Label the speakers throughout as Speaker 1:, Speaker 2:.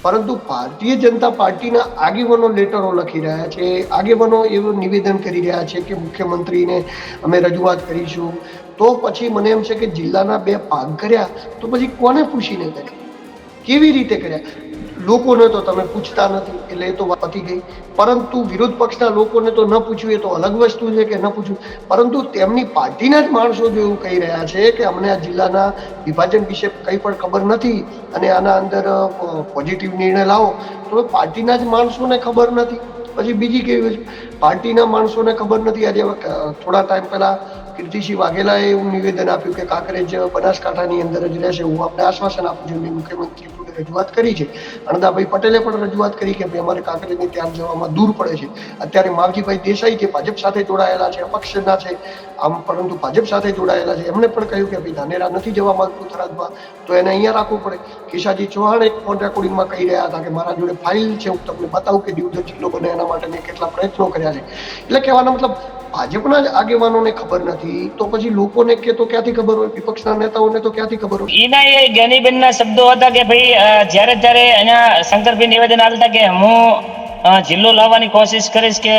Speaker 1: પરંતુ ભારતીય જનતા પાર્ટીના આગેવાનો લેટરો લખી રહ્યા છે, આગેવાનો એવું નિવેદન કરી રહ્યા છે કે મુખ્યમંત્રીને અમે રજૂઆત કરીશું. તો પછી મને એમ છે કે જિલ્લાના 2 ભાગ કર્યા તો પછી કોને પૂછીને કર્યા, કેવી રીતે કર્યા? લોકોને તો તમે પૂછતા નથી, એટલે એ તો વાત પતી ગઈ. પરંતુ વિરોધ પક્ષના લોકોને તો ન પૂછ્યું એ તો અલગ વસ્તુ છે કે ન પૂછ્યું. પરંતુ તેમની પાર્ટીના જ માણસો જો એવું કહી રહ્યા છે કે અમને આ જિલ્લાના વિભાજન વિશે કંઈ પણ ખબર નથી અને આના અંદર પોઝિટિવ નિર્ણય લાવો, તો પાર્ટીના જ માણસોને ખબર નથી. પછી બીજી કેવી વસ્તુ, પાર્ટીના માણસોને ખબર નથી. આજે થોડા ટાઈમ પહેલા કીર્તિસિંહ વાઘેલાએ એવું નિવેદન આપ્યું કે કાંકરેજ બનાસકાંઠાની અંદર જ રહેશે. હું આપને આશ્વાસન આપું છું, મેં મુખ્યમંત્રી રજૂઆત કરી છે. અણદાભાઈ પટેલે પણ રજૂઆત કરી કે ભાઈ અમારે કાંકરેજને ત્યાં જવામાં દૂર પડે છે. અત્યારે માવજીભાઈ દેસાઈ જે ભાજપ સાથે જોડાયેલા છે, અપક્ષના છે આમ, પરંતુ ભાજપ સાથે જોડાયેલા છે, એમણે પણ કહ્યું કે ભાઈ ધાનેરા નથી જવા માંગતું થરાદમાં, તો એને અહીંયા રાખવું પડે. કેશાજી ચૌહાણ એક ફોન રેકોર્ડિંગમાં કહી રહ્યા હતા કે મારા જોડે ફાઇલ છે, હું તમને બતાવું કે દિયોદર જિલ્લો બને એના માટે મેં કેટલા પ્રયત્નો કર્યા છે. એટલે કહેવાનો મતલબ ભાજપના જ આગેવાનોને ખબર નથી તો પછી લોકોને કે તો ક્યાંથી ખબર હોય? વિપક્ષના નેતાઓને તો ક્યાંથી ખબર હોય?
Speaker 2: એના એ જ્ઞાનીબેનના શબ્દો હતા કે ભાઈ જ્યારે ત્યારે અહીંયા શંકરભાઈ નિવેદન આપતા કે હું જિલ્લો લાવવાની કોશિશ કરીશ કે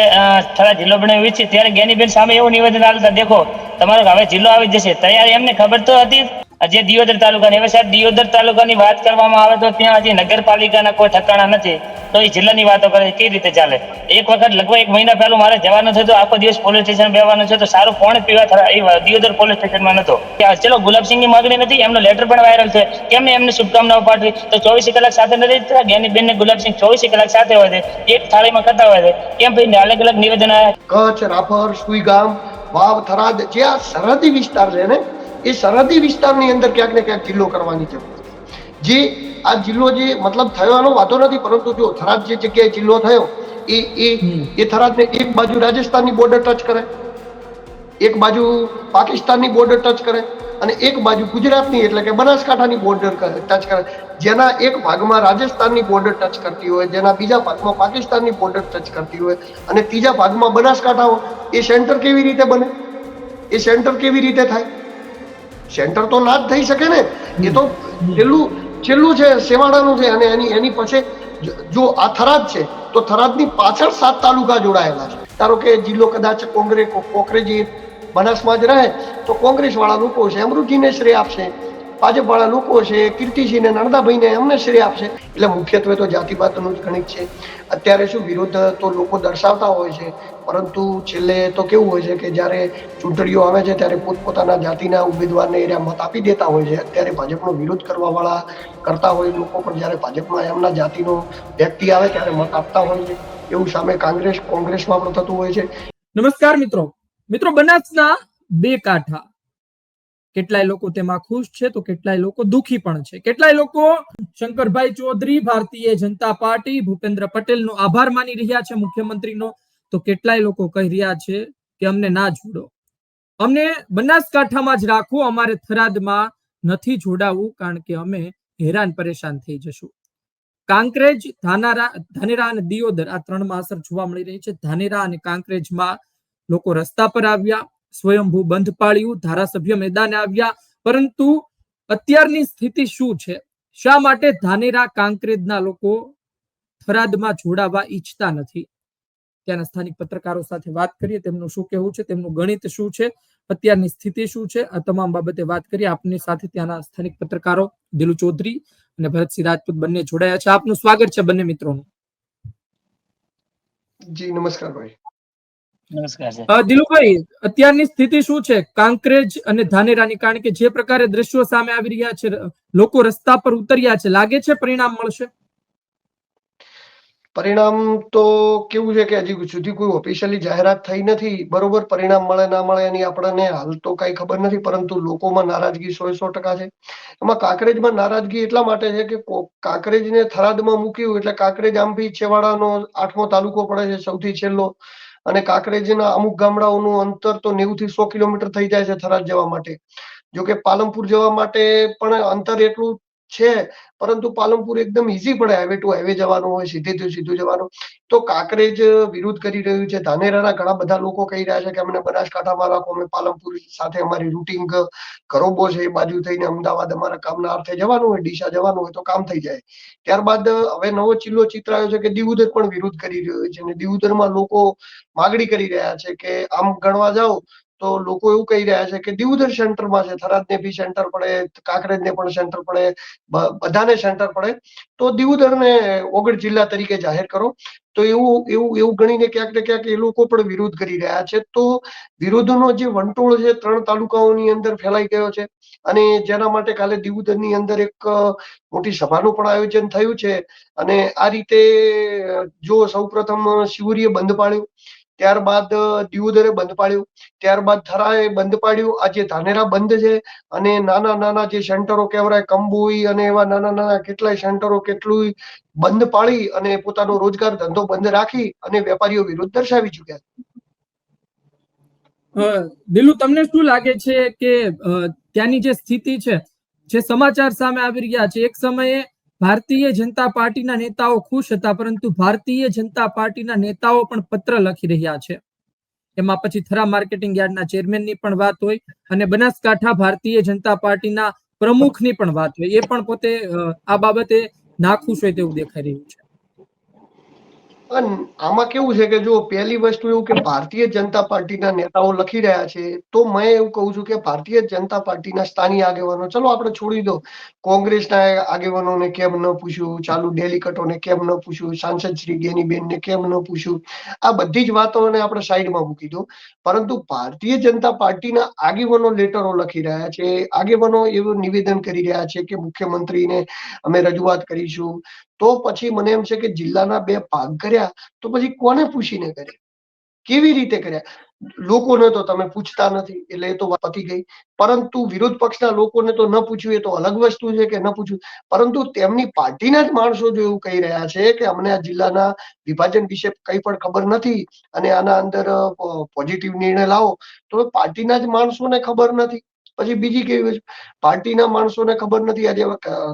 Speaker 2: થરા જિલ્લો બનાવી છે, ત્યારે જ્ઞાનીબેન સામે એવું નિવેદન આપતા, દેખો તમારો હવે જિલ્લો આવી જશે. તૈયાર એમને ખબર તો હતી જે દિયોદર તાલુકાની. હવે સાહેબ દિયોદર તાલુકાની વાત કરવામાં આવે તો ત્યાં હજી નગરપાલિકાના કોઈ ઠકાણા નથી, તો એ જિલ્લાની વાતો કરે કેવી રીતે ચાલે? એક વખત લગભગ 1 મહિના પહેલું મારે જવાનું થયું, આખો દિવસ પોલીસ સ્ટેશન બેવાનું છે, તો સારું પાણી પીવા દિયોદર પોલીસ સ્ટેશનમાં નતો. ચલો ગુલાબસિંહની માંગણી નથી, એમનો લેટર પણ વાયરલ છે, કેમને એમને શુભકામનાઓ પાઠવી? તો 24 કલાક સાથે નથી, જ્ઞાનીબેન ને ગુલાબસિંહ 24 કલાક સાથે હોય છે, એક થાળીમાં ખાતા હોય છે, કેમ ભાઈ અલગ અલગ નિવેદન આવ્યા?
Speaker 1: કચ્છ, રાપર, સુઈગામ, વાવ, થરાદ જે આ સરહદી વિસ્તાર છે ને, એ સરહદી વિસ્તારની અંદર ક્યાંક ને ક્યાંક જિલ્લો કરવાની જરૂર છે. જે આ જિલ્લો જે મતલબ થયોનો વાંધો નથી, પરંતુ જો થરાદ જે જગ્યાએ જિલ્લો થયો એ થરાદને એક બાજુ રાજસ્થાનની બોર્ડર ટચ કરે, એક બાજુ પાકિસ્તાનની બોર્ડર ટચ કરે અને એક બાજુ ગુજરાતની એટલે કે બનાસકાંઠાની બોર્ડર ટચ કરે. જેના એક ભાગમાં રાજસ્થાનની બોર્ડર ટચ કરતી હોય, જેના બીજા ભાગમાં પાકિસ્તાનની બોર્ડર ટચ કરતી હોય અને ત્રીજા ભાગમાં બનાસકાંઠા હોય, એ સેન્ટર કેવી રીતે બને? એ સેન્ટર કેવી રીતે થાય? સેન્ટર તો ના જ થઈ શકે ને. એ તો છેલ્લું છે, સેવાડાનું છે. અને એની પછી જો આ થરાદ છે તો થરાદની પાછળ 7 તાલુકા જોડાયેલા છે. ધારો કે જિલ્લો કદાચ કોકરેજી બનાસમાં જ રહે તો કોંગ્રેસ વાળા લોકો છે અમૃતજીને શ્રેય આપશે, ભાજપ વાળા લોકો છે કીર્તિસિંહને નણદાભાઈને એમને શ્રેય આપશે. એટલે મુખ્યત્વે તો જાતિવાદનું જ ગણિત છે. અત્યારે શું વિરોધ તો લોકો દર્શાવતા હોય છે, પરંતુ છેલ્લે તો કેવું હોય છે કે જ્યારે ચૂંટણીઓ આવે છે ત્યારે પોતપોતાના જાતિના ઉમેદવારને એરિયા મત આપી દેતા હોય છે. અત્યારે ભાજપનો વિરોધ કરવાવાળા કરતા હોય લોકો પણ જ્યારે ભાજપમાં એમના જાતિનો વ્યક્તિ આવે ત્યારે મત આપતા હોય છે. એવું સામે કોંગ્રેસમાં પણ થતું હોય છે.
Speaker 3: નમસ્કાર મિત્રો, બનાસના 2 કાંઠા. કેટલાય લોકો તેમાં ખુશ છે તો કેટલાય લોકો દુખી પણ છે. કેટલાય લોકો શંકરભાઈ ચૌધરી, ભારતીય જનતા પાર્ટી, ભૂપેન્દ્ર પટેલનો આભાર માની રહ્યા છે મુખ્યમંત્રીનો, તો કેટલાય લોકો કહી રહ્યા છે કે અમને ના જોડો, અમને બનાસકાંઠામાં જ રાખો, અમારે થરાદમાં નથી જોડાવું કારણ કે અમે હેરાન પરેશાન થઈ જશું. કાંકરેજ, ધાનેરા અને દિયોદર આ 3માં અસર જોવા મળી રહી છે. ધાનેરા અને કાંકરેજમાં લોકો રસ્તા પર આવ્યા, સ્વયંભૂ બંધ પાળ્યું, ધારાસભ્ય મેદાને આવ્યા, પરંતુ અત્યારની સ્થિતિ શું છે? શા માટે ધાનેરા કાંકરેજના લોકો થરાદમાં જોડાવા ઈચ્છતા નથી? ત્યાંના સ્થાનિક પત્રકારો સાથે વાત કરીએ, તેમનું શું કહેવું છે, તેમનું ગણિત શું છે, અત્યારની સ્થિતિ શું છે, આ તમામ બાબતે વાત કરીએ. આપની સાથે ત્યાંના સ્થાનિક પત્રકારો દિલુ ચૌધરી અને ભરતસિંહ રાજપૂત બંને જોડાયા છે. આપનું સ્વાગત છે બંને મિત્રોનું.
Speaker 1: જી નમસ્કાર ભાઈ.
Speaker 2: નમસ્કાર
Speaker 3: દિલુભાઈ, અત્યારની સ્થિતિ શું છે કાંકરેજ અને ધાનેરાની? કારણ કે જે પ્રકારે દ્રશ્યો સામે આવી રહ્યા છે, લોકો રસ્તા પર ઉતર્યા છે, લાગે છે પરિણામ મળશે?
Speaker 1: પરિણામ તો કેવું છે કે હજી સુધી કોઈ ઓફિશિયલી જાહેરાત થઈ નથી. બરોબર, પરિણામ મળે ના મળે એની આપણને હાલ તો કઈ ખબર નથી, પરંતુ લોકોમાં નારાજગી 100% છે. એમાં કાંકરેજમાં નારાજગી એટલા માટે છે કે કાંકરેજને થરાદમાં મૂક્યું એટલે કાંકરેજ આમ બી છેવાડાનો 8મો તાલુકો પડે છે, સૌથી છેલ્લો. અને કાંકરેજના અમુક ગામડાઓનું અંતર તો 90 થી 100 કિલોમીટર થઈ જાય છે થરાદ જવા માટે. જો કે પાલનપુર જવા માટે પણ અંતર એટલું છે, પરંતુ પાલનપુર એકદમ ઈઝી પડે, હાઈવે ટુ હાઈવે જવાનું હોય, સીધેથી સીધું જવાનું. તો કાંકરેજ વિરોધ કરી રહ્યું છે. ધાનેરાના ઘણા બધા લોકો કહી રહ્યા છે કે અમને બનાસકાંઠામાં રાખો, અમે પાલનપુર સાથે અમારી રૂટિંગ ઘરોબો છે એ બાજુ થઈને અમદાવાદ અમારા કામના અર્થે જવાનું હોય, ડીસા જવાનું હોય તો કામ થઈ જાય. ત્યારબાદ હવે નવો ચિલ્લો ચિતરાયો છે કે દીવદર પણ વિરોધ કરી રહ્યો છે, અને દીવદરમાં લોકો માગણી કરી રહ્યા છે કે આમ ગણવા જાઓ તો લોકો એવું કહી રહ્યા છે કે દીવદર સેન્ટરમાં છે, થરાદને બી સેન્ટર પડે, કાંકરેજને પણ સેન્ટર પડે, બધાને સેન્ટર પડે, તો દીવદરને ઓગળ જિલ્લા તરીકે જાહેર કરો. તો એવું ગણીને ક્યાંક ને ક્યાંક એ લોકો પણ વિરોધ કરી રહ્યા છે. તો વિરોધનો જે વંટોળ છે 3 તાલુકાઓની અંદર ફેલાઈ ગયો છે, અને જેના માટે કાલે દીવદરની અંદર એક મોટી સભાનું પણ આયોજન થયું છે. અને આ રીતે જો સૌપ્રથમ શિવરીએ બંધ પાડ્યું, ત્યારબાદ દીવદરે બંધ પાડ્યું, ત્યારબાદ થરાએ બંધ પાડ્યું, આજે ધાનેરા બંધ છે. અને નાના નાના જે સેન્ટરો કહેવાય કંબોઈ અને એવા નાના નાના કેટલાય સેન્ટરો કેટલું બંધ પાડી અને પોતાનો રોજગાર ધંધો બંધ રાખી અને વેપારીઓ વિરોધ દર્શાવી ચુક્યા છે.
Speaker 3: દિલુ, તમને શું લાગે છે કે ત્યાંની જે સ્થિતિ છે, જે સમાચાર સામે આવી રહ્યા છે, એક સમયે ભારતીય જનતા પાર્ટીના નેતાઓ ખુશ હતા, પરંતુ ભારતીય જનતા પાર્ટીના નેતાઓ પણ પત્ર લખી રહ્યા છે. એમાં પછી થરા માર્કેટિંગ યાર્ડના ચેરમેનની પણ વાત હોય અને બનાસકાંઠા ભારતીય જનતા પાર્ટીના પ્રમુખની પણ વાત હોય, એ પણ પોતે આ બાબતે નાખુશ હોય તેવું દેખાઈ રહ્યું છે.
Speaker 1: આમાં કેવું છે કે જો પહેલી વસ્તુ એવું કે ભારતીય જનતા પાર્ટીના નેતાઓ લખી રહ્યા છે, તો મેં એવું કહું છું કે ભારતીય જનતા પાર્ટીના સ્થાનિક આગેવાનો, ચલો આપણે છોડી દો, કોંગ્રેસના આગેવાનોને કેમ ન પૂછ્યું, ચાલુ ડેલિકેટોને કેમ ન પૂછ્યું, સાંસદ શ્રી ગેનીબેનને કેમ ન પૂછ્યું, આ બધી જ વાતોને આપણે સાઈડમાં મૂકી દો. પરંતુ ભારતીય જનતા પાર્ટીના આગેવાનો લેટરો લખી રહ્યા છે, આગેવાનો એવું નિવેદન કરી રહ્યા છે કે મુખ્યમંત્રીને અમે રજૂઆત કરીશું. તો પછી મને એમ છે કે જિલ્લાના 2 ભાગ કર્યા, તો પછી કોને પૂછીને કર્યા, કેવી રીતે કર્યા? લોકોને તો તમે પૂછતા નથી, એટલે એ તો વાત પતી ગઈ. પરંતુ વિરોધ પક્ષના લોકોને તો ન પૂછ્યું, એ તો અલગ વસ્તુ છે કે ન પૂછ્યું. પરંતુ તેમની પાર્ટીના જ માણસો જો એવું કહી રહ્યા છે કે અમને આ જિલ્લાના વિભાજન વિશે કંઈ પણ ખબર નથી અને આના અંદર પોઝિટિવ નિર્ણય લાવો, તો પાર્ટીના જ માણસોને ખબર નથી. પછી બીજી કેવી વસ્તુ, પાર્ટીના માણસોને ખબર નથી. આજે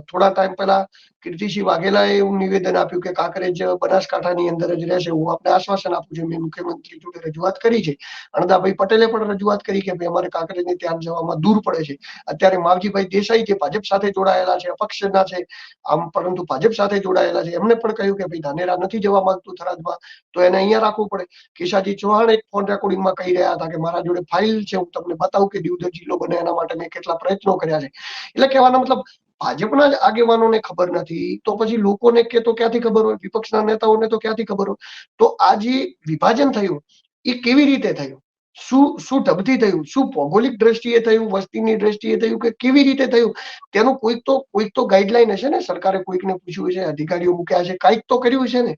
Speaker 1: થોડા ટાઈમ પહેલા કીર્તિસિંહ વાઘેલાએ એવું નિવેદન આપ્યું કે કાંકરેજ બનાસકાંઠાની અંદર જ રહેશે. હું આપને આશ્વાસન આપું છું, મેં મુખ્યમંત્રી જોડે રજૂઆત કરી છે. અણદાભાઈ પટેલે પણ રજૂઆત કરી કે ભાઈ અમારે કાંકરેજને ત્યાં જવામાં દૂર પડે છે. અત્યારે માવજીભાઈ દેસાઈ જે ભાજપ સાથે જોડાયેલા છે, અપક્ષના છે આમ, પરંતુ ભાજપ સાથે જોડાયેલા છે, એમને પણ કહ્યું કે ભાઈ ધાનેરા નથી જવા માંગતું થરાદમાં, તો એને અહીંયા રાખવું પડે. કેશાજી ચૌહાણ એક ફોન રેકોર્ડિંગમાં કહી રહ્યા હતા કે મારા જોડે ફાઇલ છે, હું તમને બતાવું કે દીવદર જિલ્લો બને એના માટે મેં કેટલા પ્રયત્નો કર્યા છે. એટલે કહેવાનો મતલબ ભાજપના જ આગેવાનોને ખબર નથી, તો પછી લોકોને કે તો ક્યાંથી ખબર હોય, વિપક્ષના નેતાઓને તો ક્યાંથી ખબર હોય? તો આ જે વિભાજન થયું એ કેવી રીતે થયું, શું ઢબથી થયું, શું ભૌગોલિક દ્રષ્ટિએ થયું, વસ્તીની દ્રષ્ટિએ થયું, કે કેવી રીતે થયું, તેનું કોઈક તો ગાઈડલાઈન હશે ને. સરકારે કોઈકને પૂછ્યું છે, અધિકારીઓ મૂક્યા છે, કાંઈક તો કર્યું છે ને.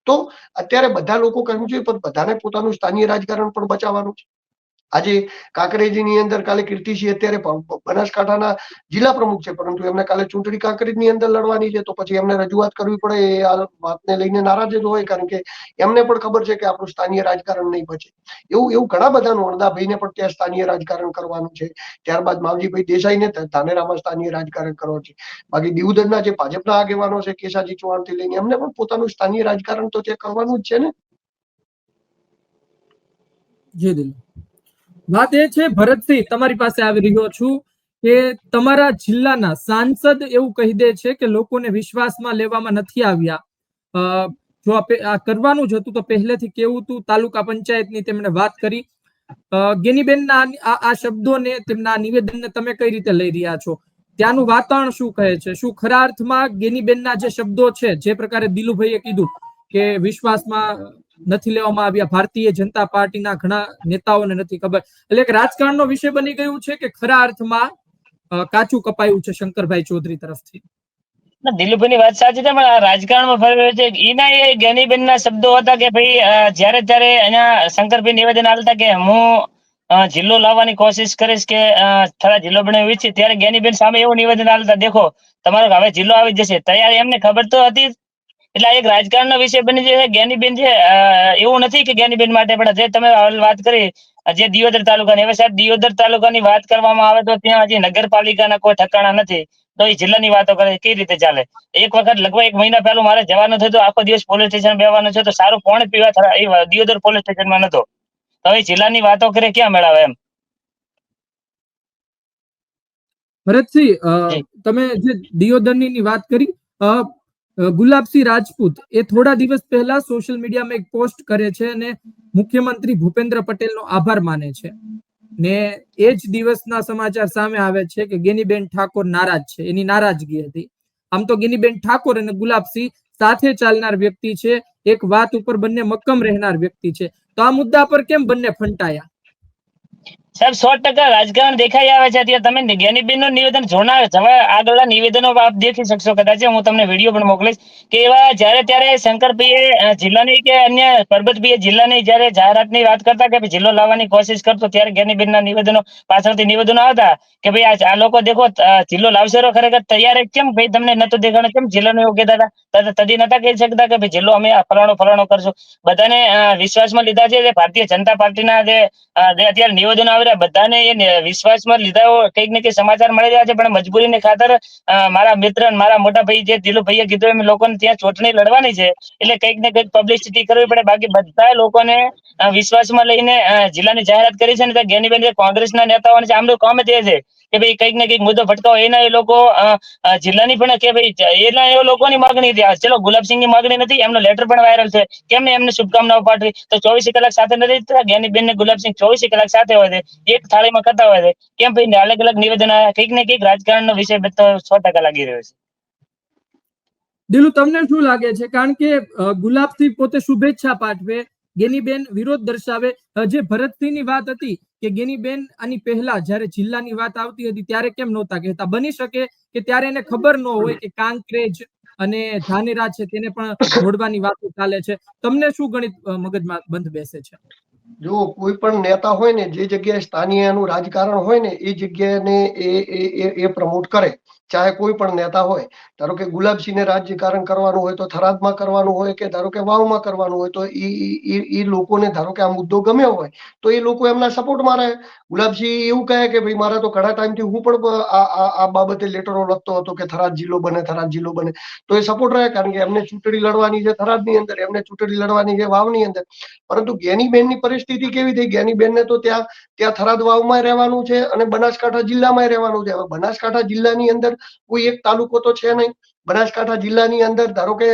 Speaker 1: તો અત્યારે બધા લોકો કહ્યું છે, પણ બધાને પોતાનું સ્થાનિય રાજકારણ પણ બચાવવાનું છે. આજે કાંકરેજની અંદર કાલે કીર્તિસિંહ અત્યારે બનાસકાંઠાના જિલ્લા પ્રમુખ છે, પરંતુ એમને કાલે ચૂંટણી કાંકરેજની અંદર લડવાની છે, તો પછી એમને રજૂઆત કરવી પડે. એ આ વાતને લઈને નારાજ જ હોય, કારણ કે એમને પણ ખબર છે કે આપણું સ્થાનિય રાજકારણ નહીં બચે. એવું ઘણા બધાનું, અણદાભાઈને પણ ત્યાં સ્થાનિય રાજકારણ કરવાનું છે. ત્યારબાદ માવજીભાઈ દેસાઈને ધાનેરામાં સ્થાનિય રાજકારણ કરવાનું છે. બાકી દીવદરના જે ભાજપના આગેવાનો છે, કેશાજી ચૌહાણથી લઈને, એમને પણ પોતાનું સ્થાનિય રાજકારણ તો ત્યાં કરવાનું જ છે ને.
Speaker 3: જી દિલ, વાત એ છે ભરતસિંહ, તમારી પાસે આવી રહ્યો છું કે તમારા જિલ્લાના સાંસદ એવું કહી દે છે કે લોકોને વિશ્વાસમાં લેવામાં નથી આવ્યા. જો આ કરવાનું જ હતું તો પહેલેથી કેવું હતું. તાલુકા પંચાયતની તેમણે વાત કરી. ગેનીબેનના આ શબ્દોને, તેમના નિવેદનને તમે કઈ રીતે લઈ રહ્યા છો? ત્યાંનું વાતાવરણ શું કહે છે? શું ખરા અર્થમાં ગેનીબેનના જે શબ્દો છે, જે પ્રકારે દિલુભાઈએ કીધું કે વિશ્વાસમાં નથી લેવામાં આવ્યા, ભારતીય જનતા પાર્ટીના ઘણા નેતાઓને નથી ખબર, એટલે એક રાજકારણનો વિષય બની ગયું છે કે ખરા અર્થમાં કાચું કપાયું છે શંકરભાઈ ચૌધરી તરફથી?
Speaker 2: દિલીપભાઈની વાત સાચી છે, પણ રાજકારણમાં ફેરવ્યો છે. એના એ જ્ઞાનીબેનના શબ્દો હતા કે ભાઈ જ્યારે ત્યારે અહીંયા શંકરભાઈ નિવેદન આલતા કે હું જિલ્લો લાવવાની કોશિશ કરીશ, કે થરા જિલ્લો બનાવવો ઈચ્છે, ત્યારે જ્ઞાનીબેન સામે એવું નિવેદન આલતા, દેખો તમારો હવે જિલ્લો આવી જશે. તૈયારી એમને ખબર તો હતી. એટલે એક રાજકારણનો વિષય બની જાય. જ્ઞાનીબેન છે એવું નથી કે જ્ઞાનીબેન માટે, પણ જે તમે વાત કરી, જે દિયોદર તાલુકાની, હવે સાહેબ દિયોદર તાલુકાની વાત કરવામાં આવે તો ત્યાં હજી નગરપાલિકાના કોઈ ઠકાણા નથી. તો એ જિલ્લાની વાતો કરે કઈ રીતે ચાલે? એક વખત લગભગ 1 મહિના પહેલું મારે જવાનું થયું, આખો દિવસ પોલીસ સ્ટેશન બેવાનું છે, તો સારું પાણી પીવા દિયોદર પોલીસ સ્ટેશનમાં નતો. તો એ જિલ્લાની વાતો કરે ક્યાં મેળવે એમ.
Speaker 3: ભરતસિંહ,
Speaker 2: જી.
Speaker 3: તમે જે દિયોદરની વાત કરી, ગુલાબસિંહ રાજપૂત એ થોડા દિવસ પહેલા સોશિયલ મીડિયામાં એક પોસ્ટ કરે છે અને મુખ્યમંત્રી ભૂપેન્દ્ર પટેલનો આભાર માને છે, ને એ જ દિવસના સમાચાર સામે આવે છે કે ગેનીબેન ઠાકોર નારાજ છે, એની નારાજગી હતી. આમ તો ગેનીબેન ઠાકોર અને ગુલાબસિંહ સાથે ચાલનાર વ્યક્તિ છે, એક વાત ઉપર બંને મક્કમ રહેનાર વ્યક્તિ છે, તો આ મુદ્દા પર કેમ બંને ફંટાયા?
Speaker 2: સાહેબ 100% રાજકારણ દેખાઈ આવે છે. અત્યારે તમે જ્ઞાનીબેન નું નિવેદન આગળના નિવેદનો આપ દેખી શકશો, કદાચ હું તમને વિડીયો પણ મોકલીશ કે એવા જ્યારે ત્યારે શંકરભાઈએ જિલ્લાની કે અન્ય પરબતભાઈએ જિલ્લાની જ્યારે જાહેરાતની વાત કરતા કે જિલ્લો લાવવાની કોશિશ કરતો, ત્યારે જ્ઞાનીબેનના નિવેદનો પાછળથી નિવેદનો આવતા કે ભાઈ આ લોકો દેખો જિલ્લો લાવશે, ખરેખર તૈયાર કેમ ભાઈ તમને નતું દેખાણું, કેમ જિલ્લાનું એવું કહેતા હતા? તદી નતા કહી શકતા કે ભાઈ જિલ્લો અમે ફલાણો કરશું? બધાને વિશ્વાસમાં લીધા છે. ભારતીય જનતા પાર્ટીના જે અત્યારે નિવેદનો આવી રહ્યા, બધાને એ વિશ્વાસમાં લીધા કંઈક ને કંઈક સમાચાર મળી રહ્યા છે, પણ મજબૂરીને ખાતર મારા મિત્ર મારા મોટા ભાઈ જે દિલુભાઈએ કીધું એમ લોકોને ત્યાં ચૂંટણી લડવાની છે, એટલે કંઈક ને કંઈક પબ્લિસિટી કરવી પડે. બાકી બધા લોકોને વિશ્વાસમાં લઈને જિલ્લાની જાહેરાત કરી છે ને. ત્યાં જ્ઞાનીબેન જે કોંગ્રેસના નેતાઓને આમનું કામ જ એ છે કે ભાઈ કંઈક ને કંઈક મુદ્દો ભટકાવો, એના એ લોકો જિલ્લાની પણ કે ભાઈ એના એ લોકોની માગણી હતી. ચલો ગુલાબસિંહની માગણી નથી, એમનો લેટર પણ વાયરલ છે, કેમ એમને શુભકામનાઓ પાઠવી? તો 24 કલાક સાથે નથી થતા? જ્ઞાનીબેન ને ગુલાબસિંહ 24 કલાક સાથે હોય છે, એક થાળીમાં ખાતા હોય છે, કેમ ભાઈ અલગ અલગ નિવેદન કંઈક ને કંઈક રાજકારણનો વિષય તો 100% લાગી રહ્યો છે.
Speaker 3: દિલુ, તમને શું લાગે છે? કારણ કે ગુલાબસિંહ પોતે શુભેચ્છા પાઠવે, ગેનીબેન વિરોધ દર્શાવે. જે ભરતસિંહની વાત હતી કે ગેનીબેન આની પહેલા જ્યારે જિલ્લાની વાત આવતી હતી ત્યારે કેમ નહોતા કહેતા? બની શકે કે ત્યારે એને ખબર ન હોય કે કાંકરેજ અને ધાનેરા છે તેને પણ જોડવાની વાતો ચાલે છે. તમને શું ગણિત મગજમાં બંધ બેસે છે?
Speaker 1: જો કોઈ પણ નેતા હોય ને, જે જગ્યાએ સ્થાનીયનું રાજકારણ હોય ને, એ જગ્યાને એ પ્રમોટ કરે. ચાહે કોઈ પણ નેતા હોય, ધારો કે ગુલાબસિંહને રાજકારણ કરવાનું હોય તો થરાદમાં કરવાનું હોય, કે ધારો કે વાવમાં કરવાનું હોય, તો એ લોકોને ધારો કે આ મુદ્દો ગમ્યો હોય તો એ લોકો એમના સપોર્ટમાં રહે. ગુલાબસિંહ એવું કહે કે ભાઈ મારા તો ઘણા ટાઈમથી હું પણ આ બાબતે લેટરો લખતો હતો કે થરાદ જિલ્લો બને, થરાદ જિલ્લો બને, તો એ સપોર્ટ રહે, કારણ કે એમને ચૂંટણી લડવાની છે થરાદની અંદર, એમને ચૂંટણી લડવાની છે વાવની અંદર. પરંતુ જ્ઞાનીબેનની પરિસ્થિતિ કેવી થઈ? જ્ઞાનીબેનને તો ત્યાં થરાદ વાવમાં રહેવાનું છે અને બનાસકાંઠા જિલ્લામાં રહેવાનું છે. હવે બનાસકાંઠા જિલ્લાની અંદર કોઈ એક તાલુકો તો છે નહીં. બનાસકાંઠા જિલ્લાની અંદર ધારો કે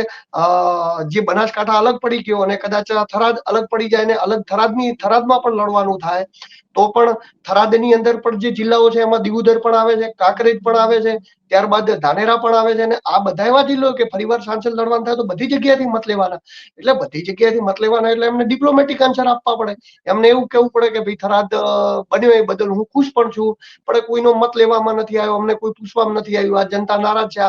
Speaker 1: જે બનાસકાંઠા અલગ પડી ગયો અને કદાચ થરાદ અલગ પડી જાય ને અલગ થરાદમાં પણ લડવાનું થાય, તો પણ થરાદની અંદર પણ જે જિલ્લાઓ છે એમાં દિયોદર પણ આવે છે, કાંકરેજ પણ આવે છે, ત્યારબાદ ધાનેરા પણ આવે છે. અને આ બધા એવા જિલ્લો કે ફરીવાર સાંસદ લડવાનું થાય તો બધી જગ્યાએથી મત લેવાના. એટલે બધી જગ્યાએથી મત લેવાના એટલે એમને ડિપ્લોમેટિક આન્સર આપવા પડે. એમને એવું કેવું પડે કે ભાઈ થરાદ બન્યો એ બદલ હું ખુશ પણ છું, પણ કોઈનો મત લેવામાં નથી આવ્યો, અમને કોઈ પૂછવામાં નથી આવ્યું, આ જનતા નારાજ છે,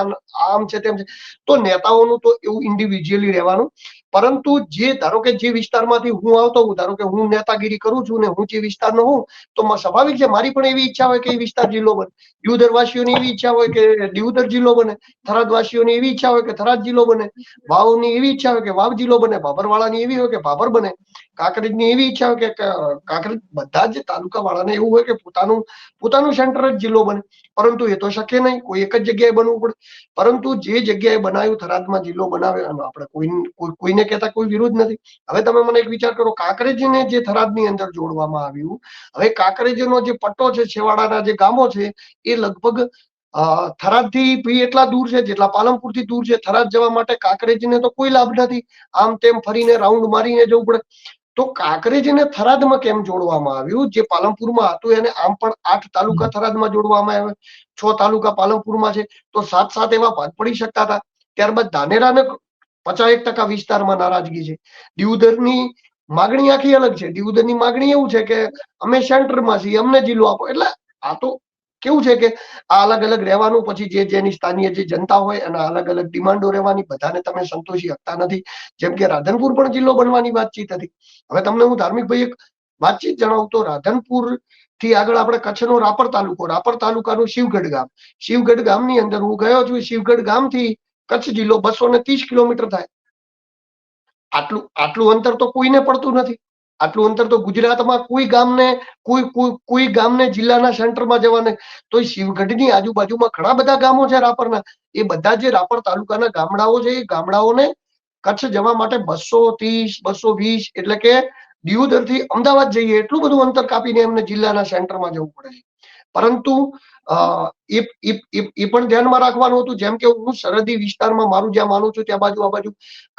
Speaker 1: આમ છે તેમ છે. તો નેતાઓનું તો એવું ઇન્ડિવિજ્યુઅલી રહેવાનું. પરંતુ જે ધારો કે જે વિસ્તારમાંથી હું આવતો હું, ધારો કે હું નેતાગીરી કરું છું ને હું જે વિસ્તારનો હું, તો સ્વાભાવિક છે મારી પણ એવી ઈચ્છા હોય કે એ વિસ્તાર જિલ્લો બને. દિયોદરવાસીઓની એવી ઈચ્છા હોય કે દિયોદર જિલ્લો બને, થરાદવાસીઓની એવી ઈચ્છા હોય કે થરાદ જિલ્લો બને, વાવની એવી ઈચ્છા હોય કે વાવ જિલ્લો બને, ભાભરવાળાની એવી હોય કે ભાભર બને, કાંકરેજની એવી ઈચ્છા હોય કે કાંકરેજ, બધા જ તાલુકા વાળાને એવું હોય કે પોતાનું સેન્ટર જ જિલ્લો બને. પરંતુ એ તો શક્ય નહીં, કોઈ એક જ જગ્યાએ બનવું પડે. પરંતુ જે જગ્યાએ બનાવ્યું થરાદમાં જિલ્લો બનાવે, આપણે કોઈને કહેતા કોઈ વિરોધ નથી. હવે તમે મને એક વિચાર કરો, કાંકરેજને જે થરાદની અંદર જોડવામાં આવ્યું, હવે કાંકરેજનો જે પટ્ટો છે, છેવાડાના જે ગામો છે, એ લગભગ થરાદ થી એટલા દૂર છે જેટલા પાલનપુર થી દૂર છે. થરાદ જવા માટે કાંકરેજને તો કોઈ લાભ નથી, આમ તેમ ફરીને રાઉન્ડ મારીને જવું પડે. તો કાંકરેજને થરાદમાં કેમ જોડવામાં આવ્યું? જે પાલનપુરમાં હતું એને આમ પણ 8 તાલુકા થરાદમાં જોડવામાં આવ્યા, 6 તાલુકા પાલનપુરમાં છે, તો 7 એવા ભાગ પડી શકતા હતા. ત્યારબાદ ધાનેરાને 50% વિસ્તારમાં નારાજગી છે. દિયોદરની માગણી આખી અલગ છે. દિયોદરની માગણી એવું છે કે અમે સેન્ટરમાં છીએ, અમને જિલ્લો આપો. એટલે આ તો કેવું છે કે આ અલગ અલગ રહેવાનું, પછી જેની સ્થાનીય જે જનતા હોય એના અલગ અલગ ડિમાન્ડો રહેવાની, બધાને તમે સંતોષી શકતા નથી. જેમ કે રાધનપુર પણ જિલ્લો બનવાની વાતચીત હતી. હવે તમને હું ધાર્મિક ભાઈ એક વાતચીત જણાવું તો, રાધનપુર થી આગળ આપણે કચ્છનો રાપર તાલુકાનું શિવગઢ ગામ, શિવગઢ ગામની અંદર હું ગયો છું. શિવગઢ ગામથી કચ્છ જિલ્લો 230 કિલોમીટર થાય. આટલું અંતર તો કોઈને પડતું નથી. આટલું અંતર તો ગુજરાતમાં કોઈ ગામને જિલ્લાના સેન્ટરમાં જવાને, તો શિવગઢની આજુબાજુમાં ઘણા બધા ગામો છે રાપરના. એ બધા જે રાપર તાલુકાના ગામડાઓ છે, એ ગામડાઓને કચ્છ જવા માટે 230, 220 એટલે કે દિયોદર થી અમદાવાદ જઈએ એટલું બધું અંતર કાપીને એમને જિલ્લાના સેન્ટરમાં જવું પડે છે. પરંતુ એ પણ ધ્યાનમાં રાખવાનું હતું, જેમ કે હું સરહદી વિસ્તારમાં મારું જ્યાં માનું છું ત્યાં બાજુ આ બાજુ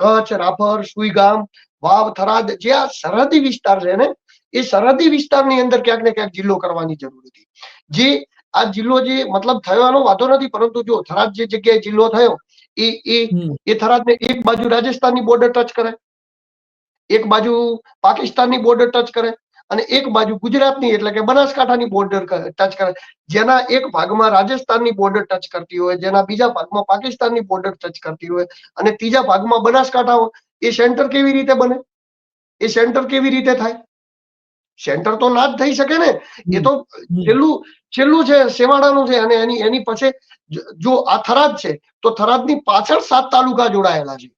Speaker 1: કચ્છ, રાપર, સુઈગામ, વાવ, થરાદ જે આ સરહદી વિસ્તાર છે ને, એ સરહદી વિસ્તારની અંદર ક્યાંક ને ક્યાંક જિલ્લો કરવાની જરૂર હતી. જે આ જિલ્લો જે મતલબ થયો વાંધો નથી, પરંતુ જો થરાદ જે જગ્યાએ જિલ્લો થયો એ થરાદને એક બાજુ રાજસ્થાનની બોર્ડર ટચ કરે, એક બાજુ પાકિસ્તાનની બોર્ડર ટચ કરે, અને એક બાજુ ગુજરાતની એટલે કે બનાસકાંઠાની બોર્ડર ટચ કરે. જેના એક ભાગમાં રાજસ્થાનની બોર્ડર ટચ કરતી હોય, જેના બીજા ભાગમાં પાકિસ્તાનની બોર્ડર ટચ કરતી હોય, અને ત્રીજા ભાગમાં બનાસકાંઠા હોય, એ સેન્ટર કેવી રીતે બને? એ સેન્ટર કેવી રીતે થાય? સેન્ટર તો ના જ થઈ શકે ને. એ તો છેલ્લું છે સેવાડાનું છે, અને એની પછી જો આ થરાદ છે તો થરાદની પાછળ 7 તાલુકા જોડાયેલા છે.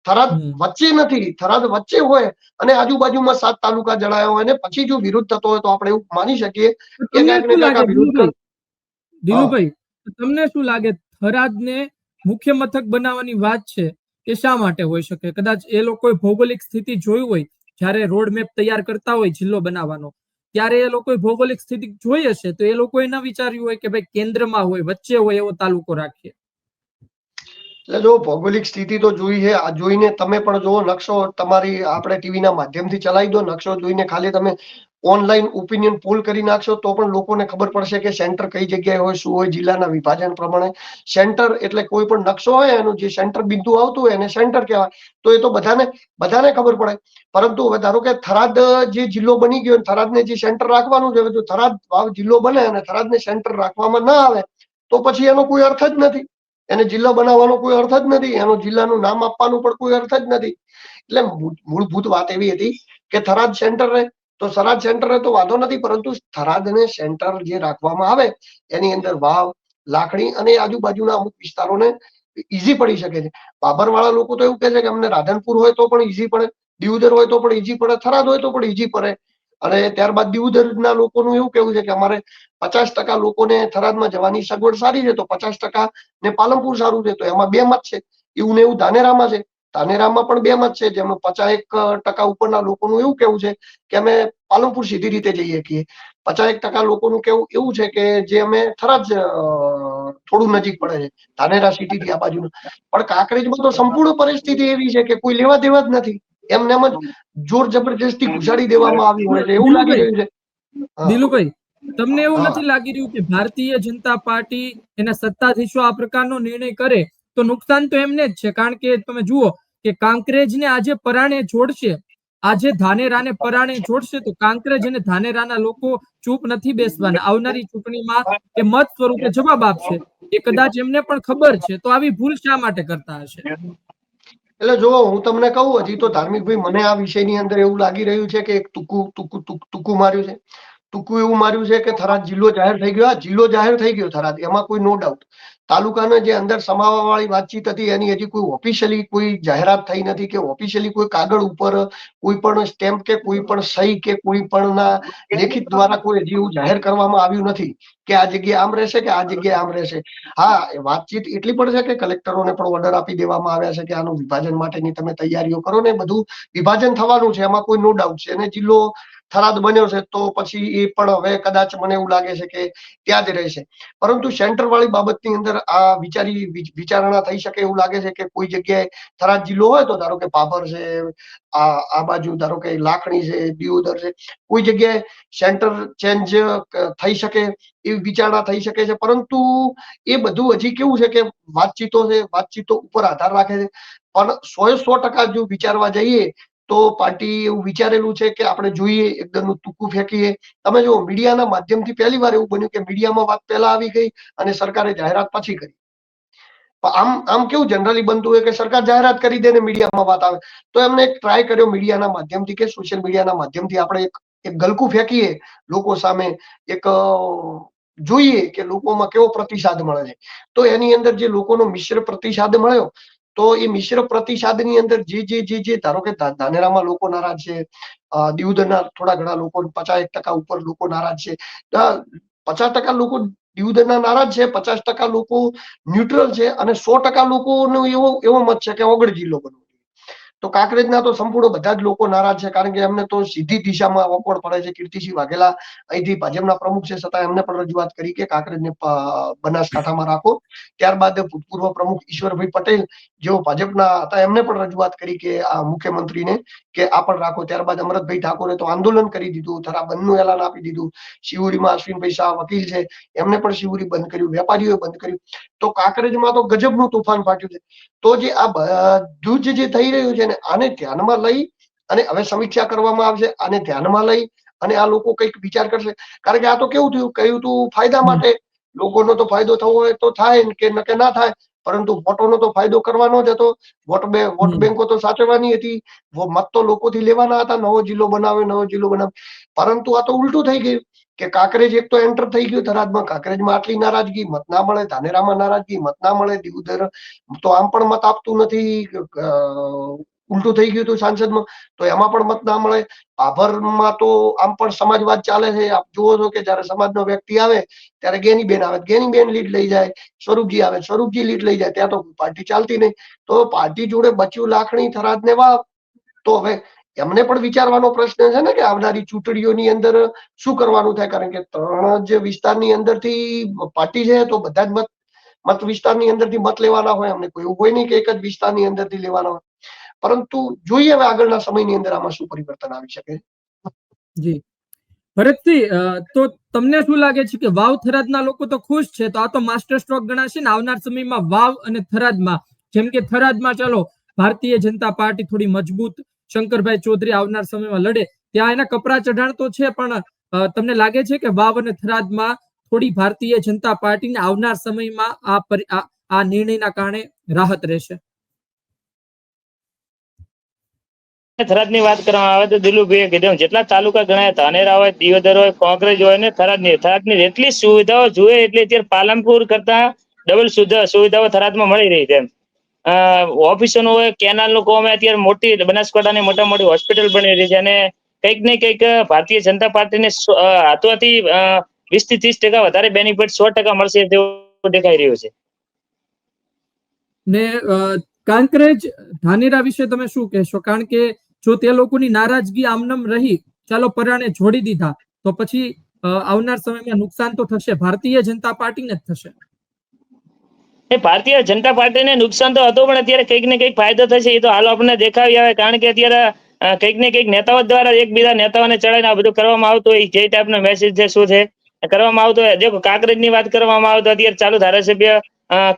Speaker 1: થરાદ વચ્ચે નથી, થરાદ વચ્ચે હોય અને આજુબાજુમાં 7 તાલુકા જડાયા હોય, અને પછી જો વિરોધ થતો હોય તો આપણે એવું માની શકીએ કે ક્યાંક ને ક્યાંક આ વિરોધ.
Speaker 3: દિલુભાઈ, તમને શું લાગે થરાદને મુખ્ય મથક બનાવવાની વાત છે એ શા માટે હોઈ શકે? કદાચ એ લોકોએ ભૌગોલિક સ્થિતિ જોઈ હોય, જ્યારે રોડ મેપ તૈયાર કરતા હોય જિલ્લો બનાવવાનો, ત્યારે એ લોકોએ ભૌગોલિક સ્થિતિ જોઈ હશે, તો એ લોકોએ ન વિચાર્યું હોય કે ભાઈ કેન્દ્રમાં હોય, વચ્ચે હોય એવો તાલુકો રાખીએ.
Speaker 1: એટલે જો ભૌગોલિક સ્થિતિ તો જોઈ છે, આ જોઈને તમે પણ જો નકશો તમારી આપણે ટીવીના માધ્યમથી ચલાવી દો, નકશો જોઈને ખાલી તમે ઓનલાઈન ઓપિનિયન પોલ કરી નાખશો તો પણ લોકોને ખબર પડશે કે સેન્ટર કઈ જગ્યાએ હોય, શું હોય. જિલ્લાના વિભાજન પ્રમાણે સેન્ટર એટલે કોઈ પણ નકશો હોય એનું જે સેન્ટર બિંદુ આવતું હોય એને સેન્ટર કહેવાય. તો એ તો બધાને ખબર પડે. પરંતુ હવે ધારો કે થરાદ જે જિલ્લો બની ગયો, થરાદને જે સેન્ટર રાખવાનું છે, જો થરાદ જિલ્લો બને અને થરાદને સેન્ટર રાખવામાં ના આવે તો પછી એનો કોઈ અર્થ જ નથી. એને જિલ્લો બનાવવાનો કોઈ અર્થ જ નથી, એનો જિલ્લાનું નામ આપવાનું પણ કોઈ અર્થ જ નથી. એટલે મૂળભૂત વાત એવી હતી કે થરાદ સેન્ટર રહે તો થરાદ સેન્ટર રહે તો વાંધો નથી, પરંતુ થરાદને સેન્ટર જે રાખવામાં આવે એની અંદર વાવ, લાખણી અને આજુબાજુના અમુક વિસ્તારોને ઈઝી પડી શકે છે. બાબર વાળા લોકો તો એવું કહે છે કે અમને રાધનપુર હોય તો પણ ઈઝી પડે, દિયોદર હોય તો પણ ઈઝી પડે, થરાદ હોય તો પણ ઈઝી પડે. અને ત્યારબાદ દિયોદરના લોકોનું એવું કેવું છે કે અમારે 50% લોકોને થરાદમાં જવાની સગવડ સારી છે, તો 50% ને પાલનપુર સારું છે, તો એમાં 2 મત છે. એવું ને એવું ધાનેરામાં છે, ધાનેરામાં પણ 2 મત છે, જેમાં 51% ઉપરના લોકોનું એવું કેવું છે કે અમે પાલનપુર સીધી રીતે જઈએ છીએ. 51% લોકોનું કેવું એવું છે કે જે અમે થરાદ થોડું નજીક પડે છે, ધાનેરા સિટી થી આ બાજુનું. પણ કાંકરેજમાં તો સંપૂર્ણ પરિસ્થિતિ એવી છે કે કોઈ લેવા દેવા જ નથી, એમને એમ જ જોર જબરજસ્તી ઘુસાડી દેવામાં આવ્યું હોય છે એવું લાગી રહ્યું છે.
Speaker 3: દિલુભાઈ, તમને એવું નથી લાગી રહ્યું કે ભારતીય જનતા પાર્ટી એના સત્તાધીશો આ પ્રકારનો નિર્ણય કરે તો નુકસાન તો એમને જ છે? કારણ કે તમે જુઓ કે કાંકરેજને આજે પરાણે જોડશે, આજે ધાનેરાને પરાણે જોડશે, તો કાંકરેજ અને ધાનેરાના લોકો ચૂપ નથી બેસવાના. આવનારી ચૂંટણીમાં એ મત સ્વરૂપે જવાબ આપશે. એ કદાચ એમને પણ ખબર છે, તો આવી ભૂલ શા માટે કરતા હશે?
Speaker 1: એટલે જો હું તમને કહું, હજી તો ધાર્મિક ભાઈ, મને આ વિષયની અંદર એવું લાગી રહ્યું છે કે એક ટૂંકું માર્યું છે. ટૂંકું એવું માર્યું છે કે થરાદ જિલ્લો જાહેર થઈ ગયો. આ જિલ્લો જાહેર થઈ ગયો થરાદ, એમાં કોઈ નો ડાઉટ. તાલુકાના જે અંદર સમાવવા વાળી વાતચીત હતી એની હજી કોઈ ઓફિશિયલી કોઈ જાહેરાત થઈ નથી, કે ઓફિશિયલી કોઈ કાગળ ઉપર કોઈ પણ સ્ટેમ્પ કે કોઈ પણ સહી કે કોઈ પણ ના લેખિત દ્વારા કોઈ હજી એવું જાહેર કરવામાં આવ્યું નથી કે આ જગ્યાએ આમ રહેશે કે આ જગ્યાએ આમ રહેશે. હા, વાતચીત એટલી પણ છે કે કલેક્ટરોને પણ ઓર્ડર આપી દેવામાં આવ્યા છે કે આનું વિભાજન માટેની તમે તૈયારીઓ કરો ને. બધું વિભાજન થવાનું છે, એમાં કોઈ નો ડાઉટ છે. અને જિલ્લો થરાદ બન્યો છે તો પછી એ પણ હવે કદાચ મને એવું લાગે છે કે ત્યાં જ રહેશે. પરંતુ સેન્ટર વાળી બાબતની અંદર આ વિચારણા થઈ શકે એવું લાગે છે કે કોઈ જગ્યાએ થરાદ જિલ્લો હોય તો ધારો કે ભાભર છે, આ બાજુ ધારો કે લાખણી છે, દિયોદર છે, કોઈ જગ્યાએ સેન્ટર ચેન્જ થઈ શકે એવી વિચારણા થઈ શકે છે. પરંતુ એ બધું હજી કેવું છે કે વાતચીતો ઉપર આધાર રાખે છે. પણ 100% જો વિચારવા જઈએ તો પાર્ટી એવું વિચારેલું છે કે આપણે જોઈએ એકદમ ટૂંકું ફેંકીએ. તમે જો મીડિયાના માધ્યમથી પહેલી વાર એવું બન્યું કે મીડિયામાં વાત પહેલા આવી ગઈ અને સરકારે જાહેરાત પછી કરી. આમ કેવું જનરલી બનતું હોય કે સરકાર જાહેરાત કરી દે ને મીડિયામાં વાત આવે. તો એમને એક ટ્રાય કર્યો મીડિયાના માધ્યમથી કે સોશિયલ મીડિયાના માધ્યમથી આપણે એક ગલકું ફેંકીએ લોકો સામે, એક જોઈએ કે લોકોમાં કેવો પ્રતિસાદ મળે છે. તો એની અંદર જે લોકોનો મિશ્ર પ્રતિસાદ મળ્યો, તો એ મિશ્ર પ્રતિસાદની અંદર જે ધારો કે ધાનેરામાં લોકો નારાજ છે, દીવદરના થોડા ઘણા લોકો 50% ઉપર લોકો નારાજ છે, 50% લોકો દીવદરના નારાજ છે, 50% લોકો ન્યુટ્રલ છે અને 100% લોકોનો એવો મત છે કે ઓગળ જિલ્લો બનવો. તો કાંકરેજના તો સંપૂર્ણ બધા જ લોકો નારાજ છે, કારણ કે એમને તો સીધી દિશામાં વકોડ પડે છે. કીર્તિસિંહ વાઘેલા અહીંથી ભાજપના પ્રમુખ છે, છતાં એમને પણ રજૂઆત કરી કે કાંકરેજને બનાસકાંઠામાં રાખો. ત્યારબાદ ભૂતપૂર્વ પ્રમુખ ઈશ્વરભાઈ પટેલ જેઓ ભાજપના હતા, એમને પણ રજૂઆત કરી કે આ મુખ્યમંત્રીને કે આ પણ રાખો. ત્યારબાદ અમરતભાઈ ઠાકોરે તો આંદોલન કરી દીધું, થરા બંધનું એલાન આપી દીધું. શિવોરીમાં અશ્વિનભાઈ શાહ વકીલ છે, એમને પણ શિવોરી બંધ કર્યું, વેપારીઓએ બંધ કર્યું. તો કાંકરેજમાં તો ગજબનું તોફાન ફાટ્યું છે. તો જે આ બધું જે થઈ રહ્યું છે ને, આને ધ્યાનમાં લઈ અને હવે સમીક્ષા કરવામાં આવશે. આને ધ્યાનમાં લઈ અને આ લોકો કંઈક વિચાર કરશે, કારણ કે આ તો કેવું થયું, કહ્યું તું ફાયદા માટે, લોકોનો તો ફાયદો થવો હોય તો થાય કે ના થાય, પરંતુ વોટોનો તો ફાયદો કરવાનો જ હતો. વોટ બેંકો તો સાચવવાની હતી, મત તો લોકોથી લેવાના હતા. નવો જિલ્લો બનાવે, પરંતુ આ તો ઉલટું થઈ ગયું કે કાંકરેજ એક તો એન્ટર થઈ ગયું થરાદમાં. કાંકરેજમાં આટલી નારાજગી, મત ના મળે. ધાનેરામાં નારાજગી, મત ના મળે. દીવદર તો આમ પણ મત આપતું નથી, ઉલટું થઈ ગયું હતું સાંસદમાં, તો એમાં પણ મત ના મળે. ભાભરમાં તો આમ પણ સમાજવાદ ચાલે છે. આપ જુઓ છો કે જયારે સમાજનો વ્યક્તિ આવે ત્યારે ગેનીબેન આવે, ગેનીબેન લીડ લઈ જાય. સ્વરૂપજી આવે, સ્વરૂપજી લીડ લઈ જાય. ત્યાં તો પાર્ટી ચાલતી નહીં. તો પાર્ટી જોડે બચ્યું લાખણી થરાદને વાવ. તો હવે એમને પણ વિચારવાનો પ્રશ્ન છે ને કે આવનારી ચૂંટણીઓની અંદર શું કરવાનું થાય, કારણ કે 3 જ વિસ્તારની અંદરથી પાર્ટી છે, તો બધા જ મત વિસ્તારની અંદરથી મત લેવાના હોય. અમને કોઈ એવું હોય નહીં કે એક જ વિસ્તારની અંદરથી લેવાના હોય. પરંતુ જોઈએ હવે આગળના સમયની અંદર આમાં શું પરિવર્તન આવી શકે.
Speaker 3: જી ભરતસિંહ, તો તમને શું લાગે છે કે વાવ થરાદના લોકો તો ખુશ છે, તો આ તો માસ્ટર સ્ટ્રોક ગણાશે ને આવનાર સમયમાં વાવ અને થરાદમાં? જેમ કે થરાદમાં ચાલો ભારતીય જનતા પાર્ટી થોડી મજબૂત, શંકરભાઈ ચૌધરી આવનાર સમયમાં લડે, ત્યાં એના કપરા ચઢાણ તો છે, પણ તમને લાગે છે કે વાવ અને થરાદમાં થોડી ભારતીય જનતા પાર્ટીને આવનાર સમયમાં આ નિર્ણયના કારણે રાહત રહેશે?
Speaker 2: થરાદની વાત કરવામાં આવે તો દિલુભાઈએ કીધું જેટલા તાલુકા ગણાય, ધાનેરા હોય, દિયોદર હોય, કોંકરેજ હોય ને થરાદની જેટલી સુવિધાઓ જોઈએ એટલી અત્યારે પાલનપુર કરતા ડબલ સુવિધાઓ થરાદમાં મળી રહી છે. ઓફિસોનું હોય, કેનાલનું કામ હોય, અત્યારે મોટી બનાસકાંઠાની મોટા મોટી હોસ્પિટલ બની રહી છે, અને કંઈક ને કંઈક ભારતીય જનતા પાર્ટીને હાથોથી 20 થી 30% વધારે બેનિફિટ 100% મળશે તેવું દેખાઈ રહ્યું છે.
Speaker 3: ને કાંકરેજ ધાનેરા વિશે તમે શું કહેશો? કારણ કે જો તે લોકોની નારાજગી આમનામ રહી, ચાલો પરાણે છોડી દીધા, તો પછી આવનાર સમયમાં નુકસાન તો થશે, ભારતીય જનતા પાર્ટીને જ થશે.
Speaker 2: ભારતીય જનતા પાર્ટીને નુકસાન તો હતું, પણ અત્યારે કંઈક ને કંઈક ફાયદો થશે એ તો હાલ આપણને દેખાવી આવે. કારણ કે અત્યારે કંઈક ને કંઈક નેતાઓ દ્વારા એકબીજા નેતાઓને ચડાવીને આ બધું કરવામાં આવતું હોય, જે ટાઈપનો મેસેજ છે શું છે કરવામાં આવતો હોય. જો કાંકરેજની વાત કરવામાં આવે તો અત્યારે ચાલુ ધારાસભ્ય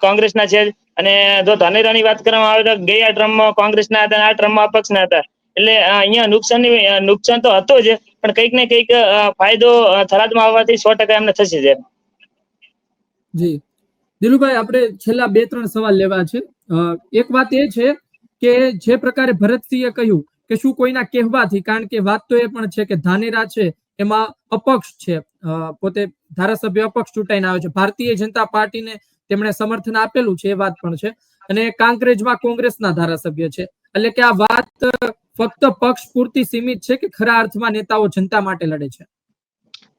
Speaker 2: કોંગ્રેસના છે, અને જો ધાનેરાની વાત કરવામાં આવે તો ગયા ટ્રમ્પમાં કોંગ્રેસના હતા, આ ટ્રમ્પમાં અપક્ષના હતા. એટલે અહીંયા નુકસાન તો હતું જ, પણ કંઈક ને કંઈક ફાયદો થરાદમાં આવવાથી 100% એમને થશે જ.
Speaker 3: જી દિલુભાઈ, આપણે છેલ્લા 2-3 સવાલ લેવા છે. એક વાત એ છે કે જે પ્રકારે ભરતસિંહે કહ્યું કે શું કોઈના કહેવાથી, કારણ કે વાત તો એ પણ છે કે ધાનેરા છે એમાં અપક્ષ છે, પોતે ધારાસભ્ય અપક્ષ ચૂંટાઈને આવે છે, ભારતીય જનતા પાર્ટીને તેમણે સમર્થન આપેલું છે, એ વાત પણ છે, અને કાંકરેજમાં કોંગ્રેસના ધારાસભ્ય છે. એટલે કે આ વાત ફક્ત પક્ષ પૂરતી સીમિત છે કે ખરા અર્થમાં નેતાઓ જનતા માટે લડે છે?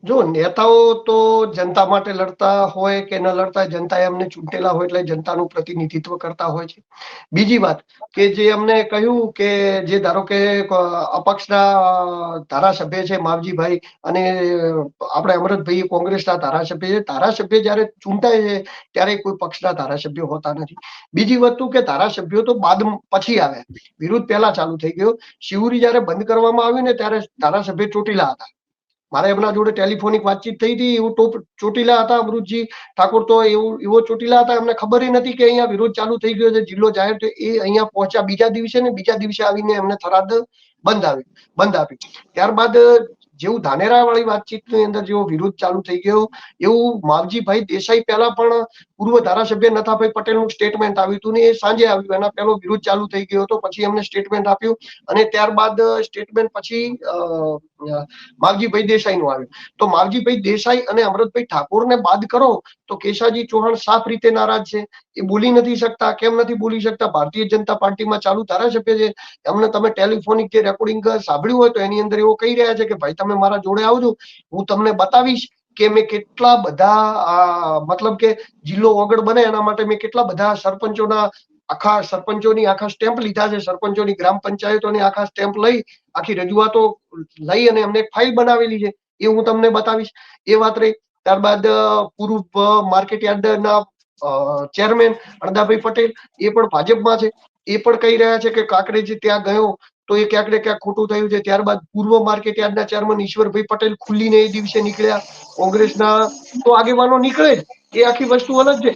Speaker 1: જો નેતાઓ તો જનતા માટે લડતા હોય કે ન લડતા, જનતા એમને ચૂંટેલા હોય એટલે જનતાનું પ્રતિનિધિત્વ કરતા હોય છે. બીજી વાત કે જે અમને કહ્યું કે જે ધારો કે અપક્ષના ધારાસભ્ય છે માવજીભાઈ, અને આપણે અમરતભાઈ કોંગ્રેસના ધારાસભ્ય છે. ધારાસભ્ય જયારે ચૂંટાય છે ત્યારે કોઈ પક્ષના ધારાસભ્ય હોતા નથી. બીજી વસ્તુ કે ધારાસભ્યો તો બાદ પછી આવે, વિરોધ પહેલા ચાલુ થઈ ગયો. શિવરી જયારે બંધ કરવામાં આવ્યું ને ત્યારે ધારાસભ્ય ચોટીલા હતા. મારે એમના જોડે ટેલિફોનિક વાતચીત થઈ હતી. એવું ચોટીલા હતા અમૃતજી ઠાકોર, તો એવો ચોટીલા હતા, એમને ખબર નથી કે અહીંયા વિરોધ ચાલુ થઈ ગયો છે, જિલ્લો જાહેર. તો એ અહીંયા પહોંચ્યા બીજા દિવસે, ને બીજા દિવસે આવીને એમને થરાદ બંધ આપી. ત્યારબાદ જેવું ધાનેરા વાળી વાતચીતની અંદર જેવો વિરોધ ચાલુ થઈ ગયો, એવું માવજીભાઈ દેસાઈ પહેલા પણ પૂર્વ ધારાસભ્ય નથાભાઈ પટેલનું સ્ટેટમેન્ટ આવ્યું હતું ને એ સાંજે આવ્યું, એના પહેલો વિરોધ ચાલુ થઈ ગયો હતો, પછી એમને સ્ટેટમેન્ટ આપ્યું અને ત્યારબાદ સ્ટેટમેન્ટ પછી માવજીભાઈ દેસાઈનું આવ્યું. તો માવજીભાઈ દેસાઈ અને અમૃતભાઈ ઠાકોરને બાદ કરો તો કેશાજી ચૌહાણ સાફ રીતે નારાજ છે. એ બોલી નથી શકતા. કેમ નથી બોલી શકતા? ભારતીય જનતા પાર્ટીમાં ચાલુ ધારાસભ્ય છે, એમને તમે ટેલિફોનિક જે રેકોર્ડિંગ સાંભળ્યું હોય તો એની અંદર એવું કહી રહ્યા છે કે ભાઈ તમે મારા જોડે આવજો, હું તમને બતાવીશ કે મેં કેટલા બધા મતલબ કે જિલ્લો ઓગળ બને એના માટે મેં કેટલા બધા સરપંચોની આખા સ્ટેમ્પ લીધા છે, સરપંચોની ગ્રામ પંચાયતોની આખા સ્ટેમ્પ લઈ આખી રજૂઆતો લઈ અને એમને ફાઇલ બનાવેલી છે, એ હું તમને બતાવીશ. એ વાત રહી. ત્યારબાદ પૂર્વ માર્કેટ યાર્ડના ચેરમેન અણદાભાઈ પટેલ, એ પણ ભાજપમાં છે, એ પણ કહી રહ્યા છે કે કાકરેજ ત્યાં ગયો તો એ ક્યાંક ને ક્યાંક ખોટું થયું છે. ત્યારબાદ પૂર્વ માર્કેટ યાર્ડના ચેરમેન ઈશ્વરભાઈ પટેલ ખુલ્લીને એ દિવસે નીકળ્યા. કોંગ્રેસના તો આગેવાનો નીકળે જ, એ આખી વસ્તુ અલગ છે.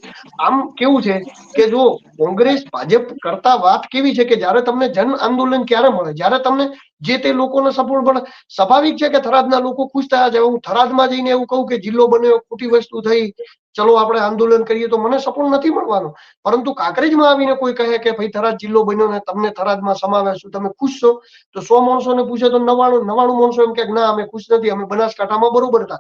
Speaker 1: આમ કેવું છે કે જો કોંગ્રેસ ભાજપ કરતા વાત કેવી છે કે જયારે તમને જન આંદોલન ક્યારે મળે, જયારે તમને જે તે લોકોને સપોર્ટ મળે. સ્વાભાવિક છે કે થરાદના લોકો ખુશ થયા છે. હું થરાદમાં જઈને એવું કહું કે જિલ્લો બન્યો, ખોટી વસ્તુ થઈ, ચલો આપણે આંદોલન કરીએ, તો મને સપોર્ટ નથી મળવાનો. પરંતુ કાંકરેજમાં આવીને કોઈ કહે કે ભાઈ થરાદ જિલ્લો બન્યો ને તમને થરાદમાં સમાવેશ છું, તમે ખુશ છો? તો 100 માણસોને પૂછે તો 99 માણસો એમ કે ના અમે ખુશ નથી, અમે બનાસકાંઠામાં બરોબર હતા.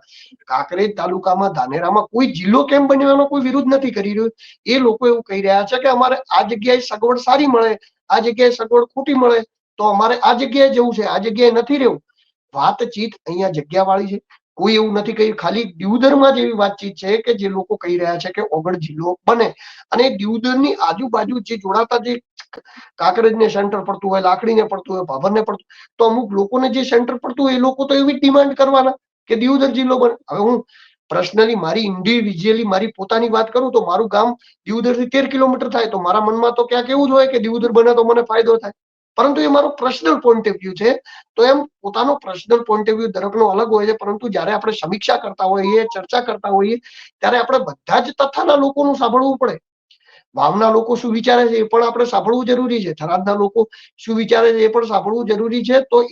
Speaker 1: કાંકરેજ તાલુકામાં ધાનેરામાં કોઈ જિલ્લો કેમ બન્યો એનો કોઈ વિરોધ નથી કરી રહ્યું. એ લોકો એવું કહી રહ્યા છે કે અમારે આ જગ્યાએ સગવડ સારી મળે, આ જગ્યાએ સગવડ ખોટી મળે, તો અમારે આ જગ્યાએ જવું છે, આ જગ્યાએ નથી રહેવું. વાતચીત અહીંયા જગ્યા વાળી છે. કોઈ એવું નથી કહ્યું. ખાલી દિયોદરમાં જ એવી વાતચીત છે કે જે લોકો કહી રહ્યા છે કે ઓગળ જિલ્લો બને અને દિયોદરની આજુબાજુ જે જોડાતા જે કાંકરેજને સેન્ટર પડતું હોય, લાકડીને પડતું હોય, ભાભરને પડતું, તો અમુક લોકોને જે સેન્ટર પડતું હોય એ લોકો તો એવી ડિમાન્ડ કરવાના કે દિયોદર જિલ્લો બને. હવે હું પર્સનલી મારી ઇન્ડિવિજ્યુઅલી મારી પોતાની વાત કરું તો મારું ગામ દિયોદરથી 13 કિલોમીટર થાય, તો મારા મનમાં તો ક્યાંક એવું જ હોય કે દિયોદર બને તો મને ફાયદો થાય. પરંતુ એ મારો પર્સનલ પોઈન્ટ ઓફ વ્યૂ છે. તો એમ પોતાનો પર્સનલ પોઈન્ટ ઓફ વ્યૂ દરેકનો અલગ હોય છે. પરંતુ જ્યારે આપણે સમીક્ષા કરતા હોઈએ, ચર્ચા કરતા હોઈએ, ત્યારે આપણે બધા જ તથ્યના લોકોનું સાંભળવું પડે. વાવના લોકો શું વિચારે છે એ પણ આપણે સાંભળવું જરૂરી છે. થરાદના લોકો શું વિચારે છે એ પણ સાંભળવું જરૂરી છે. તો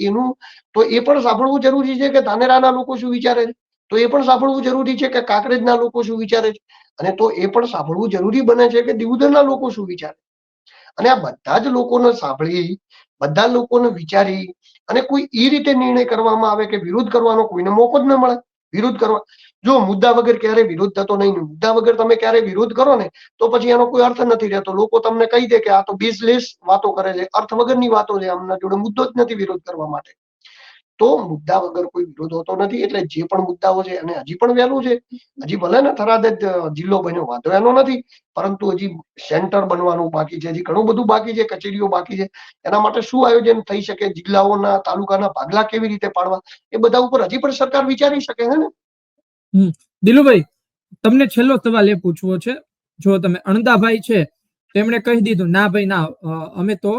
Speaker 1: એ પણ સાંભળવું જરૂરી છે કે ધાનેરાના લોકો શું વિચારે છે, તો એ પણ સાંભળવું જરૂરી છે કે કાંકરેજના લોકો શું વિચારે છે, અને તો એ પણ સાંભળવું જરૂરી બને છે કે દિયોદરના લોકો શું વિચારે. અને આ બધા જ લોકોને સાંભળી, બધા લોકોને વિચારી અને કોઈ એ રીતે નિર્ણય કરવામાં આવે કે વિરોધ કરવાનો કોઈને મોકો જ ન મળે. વિરોધ કરવા, જો મુદ્દા વગર ક્યારે વિરોધ થતો નહીં. મુદ્દા વગર તમે ક્યારે વિરોધ કરો ને તો પછી એનો કોઈ અર્થ નથી રહેતો. લોકો તમને કહી દે કે આ તો બેઝલેસ વાતો કરે છે, અર્થ વગરની વાતો છે, આમના જોડે મુદ્દો જ નથી વિરોધ કરવા માટે. તો મુદ્દા વગર કોઈ વિરોધ હોતો નથી. એટલે જે પણ મુદ્દાઓ છે અને હજી પણ વહેલું છે. હજી ભલે ને થરાદ જ જિલ્લો બન્યો, વાંધો એનો નથી, પરંતુ હજી સેન્ટર બનવાનું બાકી છે, હજી ઘણું બધું બાકી છે, કચેરીઓ બાકી છે. એના માટે શું આયોજન થઈ શકે, જિલ્લાઓના તાલુકાના ભાગલા કેવી રીતે પાડવા, એ બધા ઉપર હજી પણ સરકાર વિચારી શકે છે ને.
Speaker 3: દિલુભાઈ, તમને છેલ્લો સવાલ એ પૂછવો છે. જો તમે અણદાભાઈ છે તેમણે કહી દીધું ના ભાઈ ના, અમે તો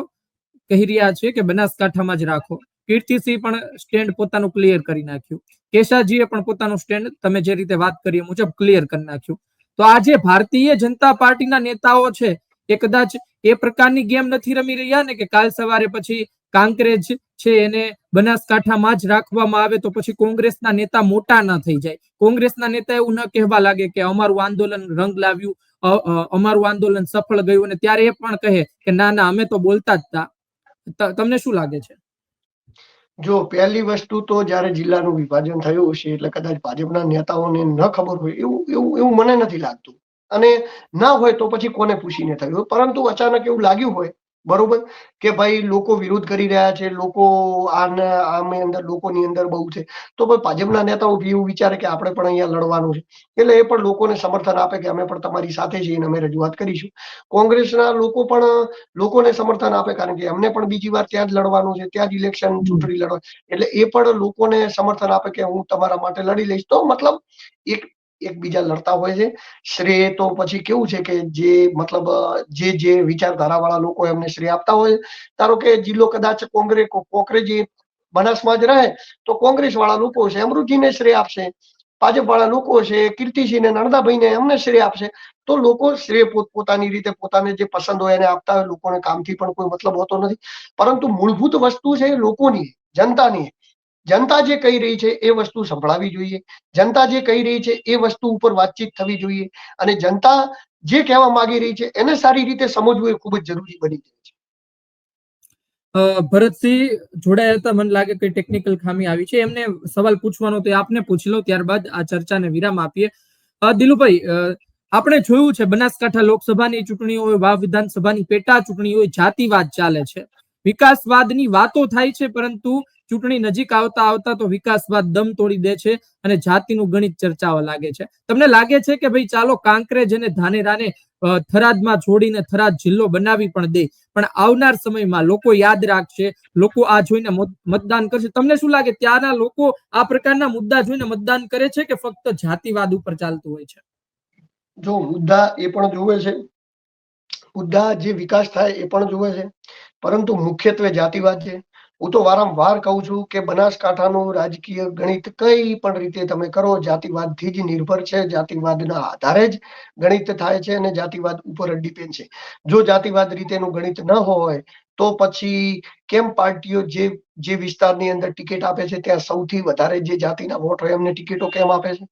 Speaker 3: કહી રહ્યા છીએ કે બનાસકાંઠામાં જ રાખો. કીર્તિસિંહ પણ સ્ટેન્ડ પોતાનું ક્લિયર કરી નાખ્યું. કેશાજીએ પણ પોતાનું સ્ટેન્ડ તમે જે રીતે વાત કરી એ મુજબ ક્લિયર કરી નાખ્યું. તો આ જે ભારતીય જનતા પાર્ટીના નેતાઓ છે એ કદાચ એ પ્રકારની ગેમ નથી રમી રહ્યા ને કે કાલ સવારે પછી કાંકરેજ છે એને બનાસકાંઠામાં જ રાખવામાં આવે તો પછી કોંગ્રેસના નેતા મોટા ન થઈ જાય. કોંગ્રેસના નેતા એવું ન કહેવા લાગે કે અમારું આંદોલન રંગ લાવ્યું, અમારું આંદોલન સફળ ગયું, અને ત્યારે એ પણ કહે કે ના ના અમે તો બોલતા જ હતા. તમને શું લાગે છે?
Speaker 1: જો પહેલી વસ્તુ તો જયારે જિલ્લાનું વિભાજન થયું હશે એટલે કદાચ ભાજપના નેતાઓને ન ખબર હોય એવું મને નથી લાગતું. અને ના હોય તો પછી કોને પૂછીને થયું. પરંતુ અચાનક એવું લાગ્યું હોય, બરોબર, કે ભાઈ લોકો વિરોધ કરી રહ્યા છે, લોકો આની અંદર લોકોની અંદર બહુ છે, તો ભાજપના નેતાઓ એવું વિચારે કે આપણે પણ અહીંયા લડવાનું છે, એટલે એ પણ લોકોને સમર્થન આપે કે અમે પણ તમારી સાથે છીએ અને અમે રજૂઆત કરીશું. કોંગ્રેસના લોકો પણ લોકોને સમર્થન આપે કારણ કે એમને પણ બીજી વાર ત્યાં જ લડવાનું છે, ત્યાં જ ઇલેક્શન ચૂંટણી લડવા, એટલે એ પણ લોકોને સમર્થન આપે કે હું તમારા માટે લડી લઈશ. તો મતલબ એકબીજા લડતા હોય છે. શ્રેય તો પછી કેવું છે કે જે મતલબ જે વિચારધારા વાળા લોકો એમને શ્રેય આપતા હોય. ધારો કે જિલ્લો કદાચ કોંગ્રેસ બનાસમાં જ રહે તો કોંગ્રેસ વાળા લોકો છે અમૃતજીને શ્રેય આપશે, ભાજપ વાળા લોકો છે કીર્તિસિંહ ને નર્મદાભાઈને એમને શ્રેય આપશે. તો લોકો શ્રેય પોતાની રીતે પોતાને જે પસંદ હોય એને આપતા હોય. લોકોને કામથી પણ કોઈ મતલબ હોતો નથી. પરંતુ મૂળભૂત વસ્તુ છે લોકોની, જનતાની. જનતા જે કહી રહી છે એ વસ્તુ સંભળાવી જોઈએ, જનતા જે કહી રહી છે એ વસ્તુ ઉપર વાતચીત થવી જોઈએ, અને જનતા જે કહેવા માંગી રહી છે એને સારી રીતે સમજવું એ ખૂબ જ જરૂરી બની જાય છે.
Speaker 3: ભરતસિંહ જોડાયા હતા, મને લાગે કે ટેકનિકલ ખામી આવી છે, એમને સવાલ પૂછવાનો તો આપને પૂછી લો, ત્યારબાદ આ ચર્ચાને વિરામ આપીએ. દિલુભાઈ, આપણે જોયું છે બનાસકાંઠા લોકસભાની ચૂંટણી હોય, વાવ વિધાનસભાની પેટા ચૂંટણી હોય, જાતિવાદ ચાલે છે, વિકાસવાદની વાતો થાય છે, પરંતુ ચૂંટણી નજીક આવતા આવતા તો વિકાસવાદ દમ તોડી દે છે અને જાતિનું ગણિત ચર્ચાવા લાગે છે. તમને લાગે છે કે ભાઈ ચાલો કાંકરેજ અને ધાનેરાને થરાદમાં જોડીને થરાદ જિલ્લો બનાવી પણ દે, પણ આવનાર સમયમાં લોકો યાદ રાખશે, લોકો આ જોઈને મતદાન કરશે? તમને શું લાગે, ત્યાંના લોકો આ પ્રકારના મુદ્દા જોઈને મતદાન કરે છે કે ફક્ત જાતિવાદ ઉપર ચાલતું હોય છે?
Speaker 1: જો મુદ્દા એ પણ જોવે છે, મુદ્દા જે વિકાસ થાય એ પણ જોવે છે, પરંતુ મુખ્યત્વે જાતિવાદ છે. હું તો વારંવાર કહું છું કે બનાસકાંઠાનું રાજકીય ગણિત કઈ પણ રીતે તમે કરો, જાતિવાદથી જ નિર્ભર છે, જાતિવાદના આધારે જ ગણિત થાય છે અને જાતિવાદ ઉપર જ ડિપેન્ડ છે. જો જાતિવાદ રીતેનું ગણિત ન હોય તો પછી કેમ પાર્ટીઓ જે વિસ્તારની અંદર ટિકિટ આપે છે ત્યાં સૌથી વધારે જે જાતિના વોટ હોય એમને ટિકિટો કેમ આપે છે?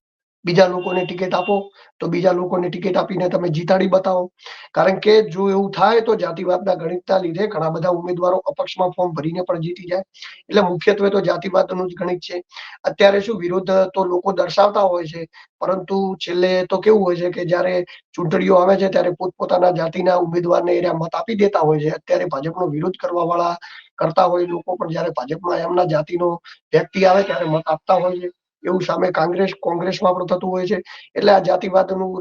Speaker 1: બીજા લોકોને ટિકિટ આપો તો બીજા લોકોને ટિકિટ આપીને તમે જીતાડી બતાવો. કારણ કે જો એવું થાય તો જાતિવાદના ગણિતના લીધે ઘણા બધા ઉમેદવારો અપક્ષમાં ફોર્મ ભરીને પણ જીતી જાય. એટલે મુખ્યત્વે તો જાતિવાદનું જ ગણિત છે. અત્યારે શું વિરોધ તો લોકો દર્શાવતા હોય છે, પરંતુ છેલ્લે તો કેવું હોય છે કે જ્યારે ચૂંટણીઓ આવે છે ત્યારે પોતપોતાના જાતિના ઉમેદવારને એના મત આપી દેતા હોય છે. અત્યારે ભાજપનો વિરોધ કરવા વાળા કરતા હોય લોકો પણ જ્યારે ભાજપમાં એમના જાતિનો વ્યક્તિ આવે ત્યારે મત આપતા હોય છે. એવું સામે કોંગ્રેસમાં પણ થતું હોય છે. એટલે આ જાતિવાદનું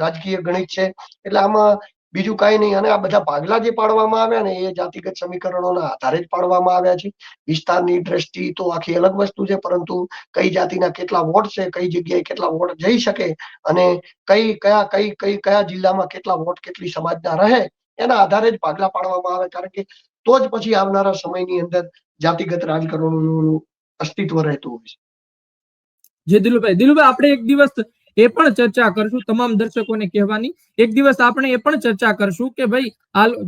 Speaker 1: રાજકીય ગણિત છે. એટલે આમાં બીજું કઈ નહીં. અને આ બધા ભાગલા જે પાડવામાં આવ્યા ને એ જાતિગત સમીકરણોના આધારે જ પાડવામાં આવ્યા છે. વિસ્તારની દ્રષ્ટિ તો આખી અલગ વસ્તુ છે, પરંતુ કઈ જાતિના કેટલા વોટ છે, કઈ જગ્યાએ કેટલા વોટ જઈ શકે, અને કયા જિલ્લામાં કેટલા વોટ કેટલી સમાજના રહે, એના આધારે જ ભાગલા પાડવામાં આવે. કારણ કે તો જ પછી આવનારા સમયની અંદર જાતિગત રાજકારણોનું અસ્તિત્વ રહેતું હોય છે.
Speaker 3: જે દિલુભાઈ, આપણે એક દિવસ એ પણ ચર્ચા કરશું, તમામ દર્શકોને કહેવાની, એક દિવસ આપણે એ પણ ચર્ચા કરશું કે ભાઈ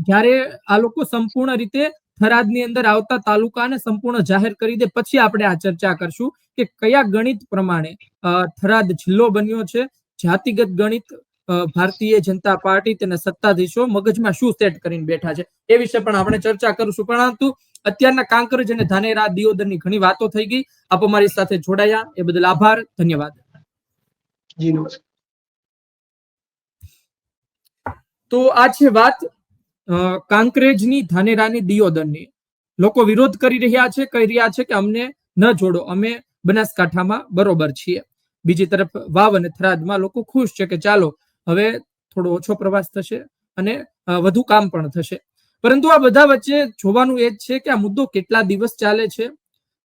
Speaker 3: જ્યારે આ લોકો સંપૂર્ણ રીતે થરાદની અંદર આવતા તાલુકાને સંપૂર્ણ જાહેર કરી દે પછી આપણે આ ચર્ચા કરશું કે કયા ગણિત પ્રમાણે થરાદ જિલ્લો બન્યો છે. જાતિગત ગણિત ભારતીય જનતા પાર્ટી તેના સત્તાધીશો મગજમાં શું સેટ કરીને બેઠા છે એ વિશે પણ આપણે ચર્ચા કરીશું. પરંતુ અત્યારના કાંકરેજ અને ધાનેરા દિયોદરની ઘણી વાતો થઈ ગઈ. આપ અમારી સાથે જોડાયા એ બદલ આભાર, ધન્યવાદ.
Speaker 1: જી નમસ્કાર.
Speaker 3: તો આ છે વાત કાંકરેજની, ધાનેરાની, દિયોદરની. લોકો વિરોધ કરી રહ્યા છે, કહી રહ્યા છે કે અમને ન જોડો, અમે બનાસકાંઠામાં બરોબર છીએ. બીજી તરફ વાવ અને થરાદમાં લોકો ખુશ છે કે ચાલો હવે થોડો ઓછો પ્રવાસ થશે અને વધુ કામ પણ થશે. પરંતુ આ બધા વચ્ચે જોવાનું એ જ છે કે આ મુદ્દો કેટલા દિવસ ચાલે છે.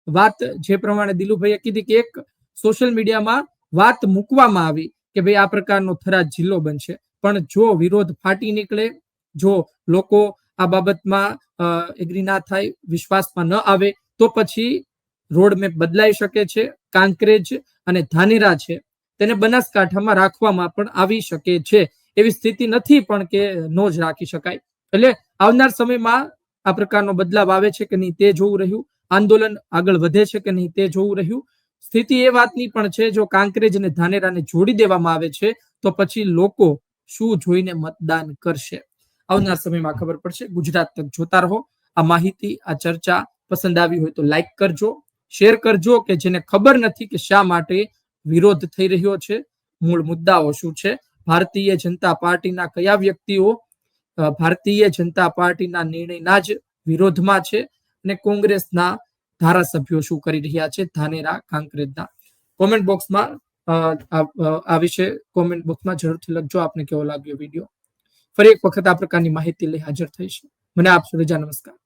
Speaker 3: વાત જે પ્રમાણે દિલુભાઈએ કીધી કે એક સોશિયલ મીડિયામાં વાત મૂકવામાં આવી કે ભાઈ આ પ્રકારનો થરાદ જિલ્લો બનશે, પણ જો વિરોધ ફાટી નીકળે, જો લોકો આ બાબતમાં એગ્રી ના થાય, વિશ્વાસમાં ન આવે, તો પછી રોડમેપ બદલાઈ શકે છે. કાંકરેજ અને ધાનેરા છે તેને બનાસકાંઠામાં રાખવામાં પણ આવી શકે છે. એવી સ્થિતિ નથી પણ કે નો જ રાખી શકાય. એટલે આવનાર સમયમાં આ પ્રકારનો બદલાવ આવે છે કે નહીં તે જોવું રહ્યું, આંદોલન આગળ વધે છે કે નહીં તે જોવું રહ્યું. સ્થિતિ એ વાતની પણ છે, જો કાંકરેજ અને ધાનેરાને જોડી દેવામાં આવે છે તો પછી લોકો શું જોઈને મતદાન કરશે આવનાર સમયમાં ખબર પડશે. ગુજરાત તક જોતા રહો. આ માહિતી, આ ચર્ચા પસંદ આવી હોય તો લાઈક કરજો, શેર કરજો, કે જેને ખબર નથી કે શા માટે વિરોધ થઈ રહ્યો છે, મૂળ મુદ્દાઓ શું છે, ભારતીય જનતા પાર્ટીના કયા વ્યક્તિઓ ભારતીય જનતા પાર્ટીના નિર્ણયના જ વિરોધમાં છે અને કોંગ્રેસના ધારાસભ્યો શું કરી રહ્યા છે ધાનેરા, કાંકરેજના. કોમેન્ટ બોક્સમાં આ વિશે કોમેન્ટ બોક્સમાં જરૂરથી લખજો આપને કેવો લાગ્યો વિડીયો. ફરી એક વખત આ પ્રકારની માહિતી લઈ હાજર થઈશ. મને આપશો રજા. નમસ્કાર.